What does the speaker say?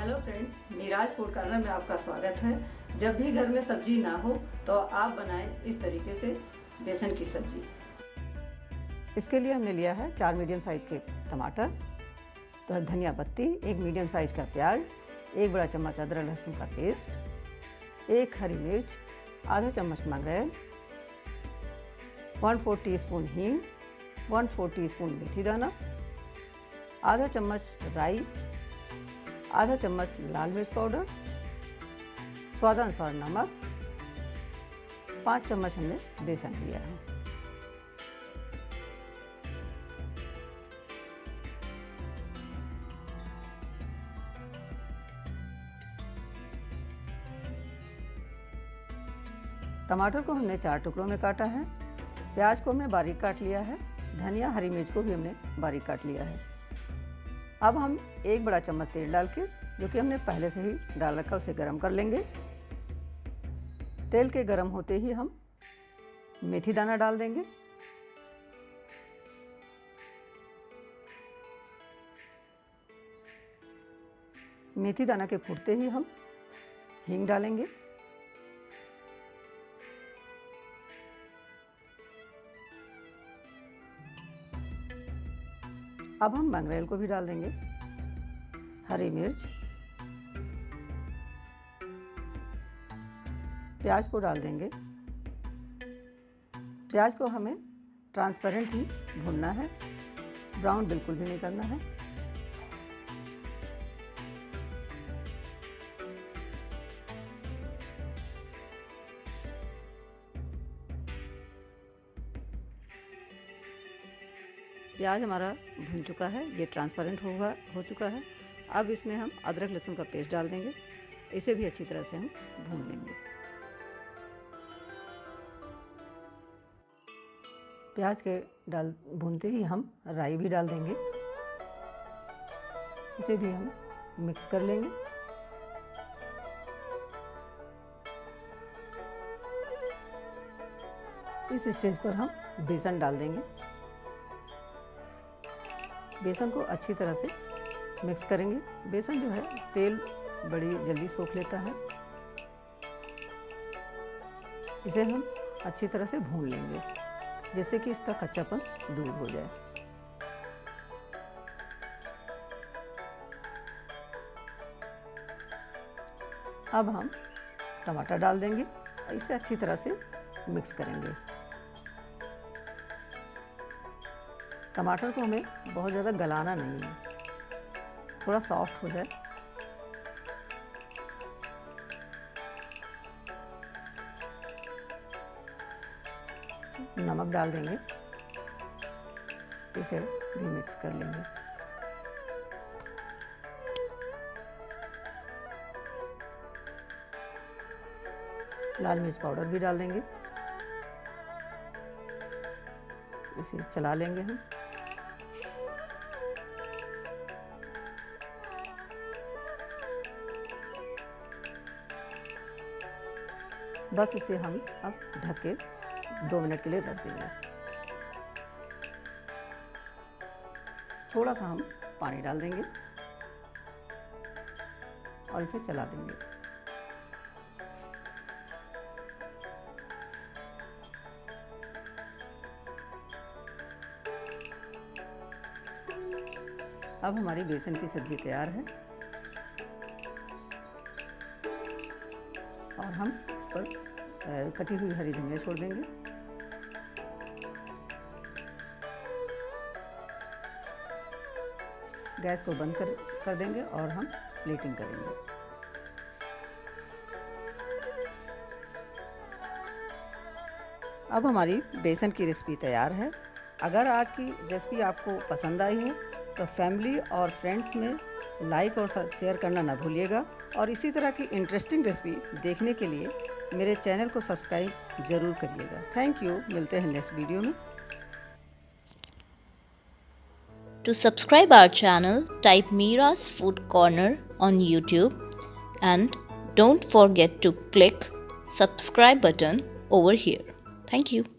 Hello friends, मीराज food corner में आपका स्वागत है। जब भी घर में सब्जी ना हो तो आप बनाएं इस तरीके से बेसन की सब्जी। इसके लिए हमने लिया है 4 मीडियम साइज के टमाटर, तो धनिया पत्ती, 1 मीडियम साइज का प्याज, 1 बड़ा चम्मच अदरक लहसुन का पेस्ट, 1 हरी मिर्च, आधा चम्मच मंगरेल, 1/4 टीस्पून हींग, 1/4 टीस्पून मेथी दाना, आधा चम्मच राई, आधा चम्मच लाल मिर्च पाउडर, स्वादानुसार नमक, 5 चम्मच हमने बेसन लिया है। टमाटर को हमने 4 टुकड़ों में काटा है, प्याज को हमने बारीक काट लिया है, धनिया हरी मिर्च को भी हमने बारीक काट लिया है। अब हम 1 बड़ा चम्मच तेल डाल के, जो कि हमने पहले से ही डाल रखा, उसे गरम कर लेंगे। तेल के गरम होते ही हम मेथी दाना डाल देंगे। मेथी दाना के फूटते ही हम हींग डालेंगे। अब हम मंगरेल को भी डाल देंगे, हरी मिर्च, प्याज को डाल देंगे। प्याज को हमें ट्रांसपेरेंट ही भूनना है, ब्राउन बिल्कुल भी नहीं करना है। प्याज हमारा भुन चुका है, ये ट्रांसपेरेंट हो चुका है। अब इसमें हम अदरक लहसुन का पेस्ट डाल देंगे, इसे भी अच्छी तरह से हम भून लेंगे। प्याज के भूनते ही हम राई भी डाल देंगे, इसे भी हम मिक्स कर लेंगे। इस स्टेज पर हम बेसन डाल देंगे। बेसन को अच्छी तरह से मिक्स करेंगे। बेसन जो है तेल बड़ी जल्दी सोख लेता है, इसे हम अच्छी तरह से भून लेंगे, जिससे कि इसका कच्चापन दूर हो जाए। अब हम टमाटर डाल देंगे, इसे अच्छी तरह से मिक्स करेंगे। टमाटर को हमें बहुत ज़्यादा गलाना नहीं है, थोड़ा सॉफ्ट हो जाए। नमक डाल देंगे, इसे भी मिक्स कर लेंगे। लाल मिर्च पाउडर भी डाल देंगे, इसे चला लेंगे हम। बस इसे हम अब ढक के 2 मिनट के लिए रख देंगे। थोड़ा सा हम पानी डाल देंगे और इसे चला देंगे। अब हमारी बेसन की सब्जी तैयार है और हम इस पर कटी हुई हरी धनिया छोड़ देंगे। गैस को बंद कर देंगे और हम प्लेटिंग करेंगे। अब हमारी बेसन की रेसिपी तैयार है। अगर आज की रेसिपी आपको पसंद आई है तो फैमिली और फ्रेंड्स में लाइक और शेयर करना ना भूलिएगा, और इसी तरह की इंटरेस्टिंग रेसिपी देखने के लिए मेरे चैनल को सब्सक्राइब ज़रूर करिएगा। थैंक यू, मिलते हैं नेक्स्ट वीडियो में। To subscribe our channel, type Mira's Food Corner on YouTube and don't forget to click subscribe button over here. Thank you.